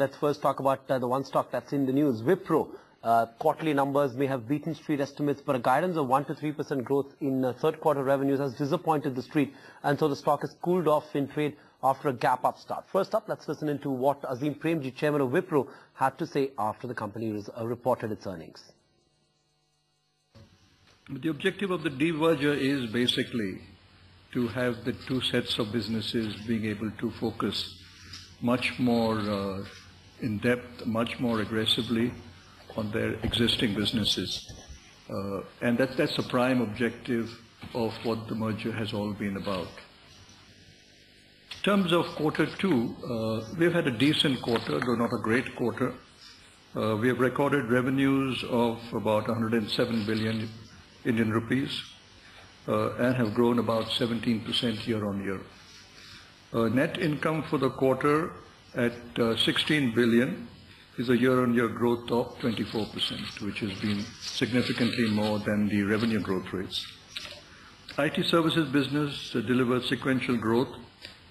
Let's first talk about the one stock that's in the news, Wipro. Quarterly numbers may have beaten street estimates, but a guidance of 1 to 3% growth in third quarter revenues has disappointed the street, and so the stock has cooled off in trade after a gap up start. First up, let's listen into what Azim Premji, chairman of Wipro, had to say after the company reported its earnings. The objective of the demerger is basically to have the two sets of businesses being able to focus much more in depth, much more aggressively on their existing businesses. And that's the prime objective of what the merger has all been about. In terms of quarter two, we've had a decent quarter, though not a great quarter. We have recorded revenues of about 107 billion Indian rupees and have grown about 17% year on year. Net income for the quarter at 16 billion is a year-on-year growth of 24%, which has been significantly more than the revenue growth rates. IT services business delivered sequential growth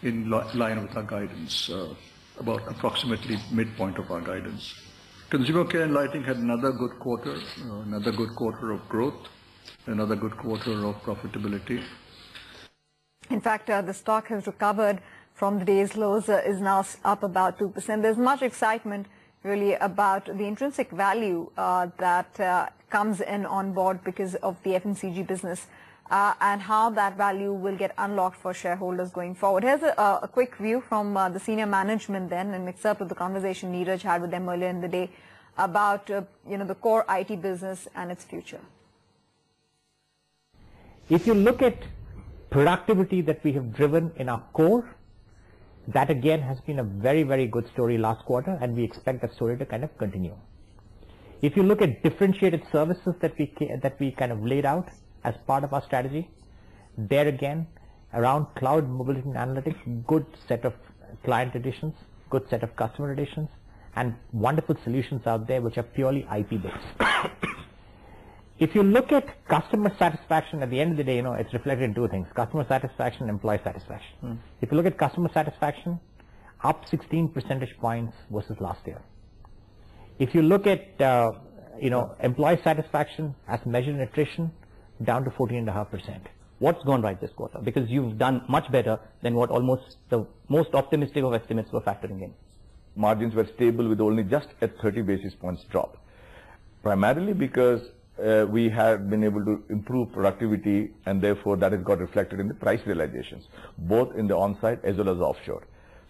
in line with our guidance, about approximately midpoint of our guidance. Consumer care and lighting had another good quarter of growth, another good quarter of profitability. In fact, the stock has recovered from the day's lows, is now up about 2%. There's much excitement really about the intrinsic value that comes in on board because of the FMCG business and how that value will get unlocked for shareholders going forward. Here's a quick view from the senior management then, and excerpt of the conversation Neeraj had with them earlier in the day about the core IT business and its future. If you look at productivity that we have driven in our core, that again has been a very, very good story last quarter, and we expect that story to kind of continue. If you look at differentiated services that we kind of laid out as part of our strategy, there again, around cloud, mobility and analytics, good set of client additions, good set of customer additions, and wonderful solutions out there which are purely IP based. If you look at customer satisfaction, at the end of the day, it's reflected in two things: customer satisfaction, employee satisfaction. If you look at customer satisfaction, up 16 percentage points versus last year. If you look at employee satisfaction as measured in attrition, down to 14.5%. What's gone right this quarter? Because you've done much better than what almost the most optimistic of estimates were factoring in. Margins were stable with only just a 30 basis points drop, primarily because we have been able to improve productivity, and therefore that has got reflected in the price realizations, both in the on-site as well as offshore.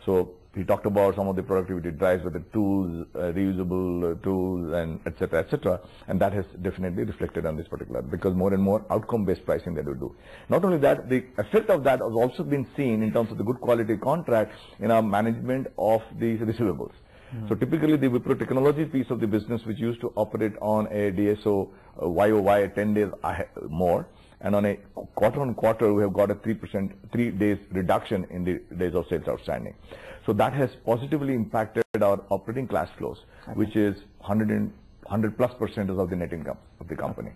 So we talked about some of the productivity drives with the tools, reusable tools, and et cetera, and that has definitely reflected on this particular, because more and more outcome-based pricing that we do. Not only that, the effect of that has also been seen in terms of the good quality contract in our management of these receivables. So typically the Wipro technology piece of the business, which used to operate on a DSO YOY 10 days more, and on a quarter on quarter we have got a 3 days reduction in the days of sales outstanding. So that has positively impacted our operating cash flows, which is 100+ % of the net income of the company.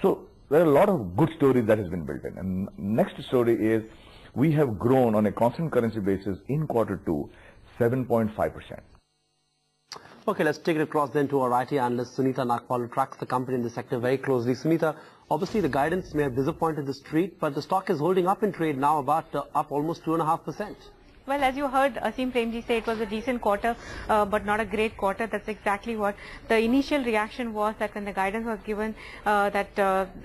So there are a lot of good stories that has been built in. And next story is we have grown on a constant currency basis in quarter two 7.5%. Okay, let's take it across then to our IT analyst, Sunita Nagpal, who tracks the company in the sector very closely. Sunita, obviously the guidance may have disappointed the street, but the stock is holding up in trade now, about up almost 2.5%. Well, as you heard Azim Premji say, it was a decent quarter, but not a great quarter. That's exactly what the initial reaction was, that when the guidance was given, that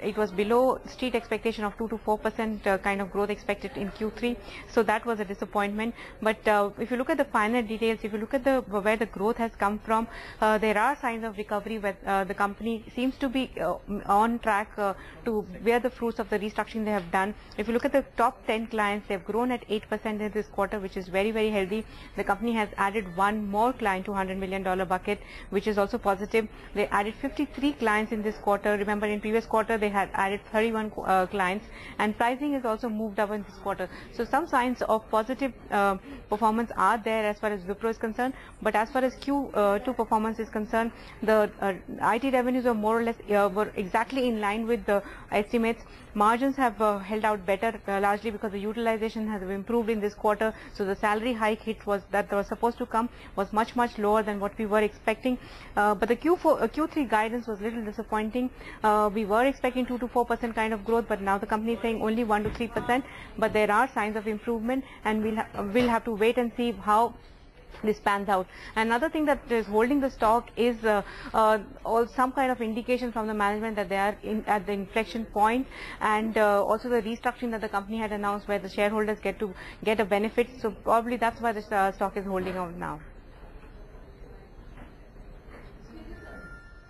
it was below street expectation of 2 to 4% kind of growth expected in Q3. So that was a disappointment. But if you look at the finer details, if you look at where the growth has come from, there are signs of recovery where the company seems to be on track to bear the fruits of the restructuring they have done. If you look at the top 10 clients, they've grown at 8% in this quarter, which is very, very healthy. The company has added one more client to $100 million bucket, which is also positive. They added 53 clients in this quarter. Remember, in previous quarter, they had added 31 clients, and pricing has also moved up in this quarter. So some signs of positive performance are there as far as Wipro is concerned. But as far as Q2 performance is concerned, the IT revenues are more or less were exactly in line with the estimates. Margins have held out better, largely because the utilization has improved in this quarter. So So the salary hike hit that was supposed to come was much lower than what we were expecting. But the Q3 guidance was a little disappointing. We were expecting 2 to 4% kind of growth, but now the company is saying only 1 to 3%. But there are signs of improvement, and we'll have to wait and see how this pans out. Another thing that is holding the stock is some kind of indication from the management that they are at the inflection point, and also the restructuring that the company had announced where the shareholders get a benefit. So probably that's why the stock is holding out now.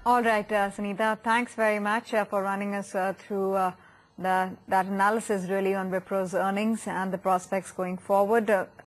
All right, Sunita, thanks very much for running us through that analysis really on Wipro's earnings and the prospects going forward.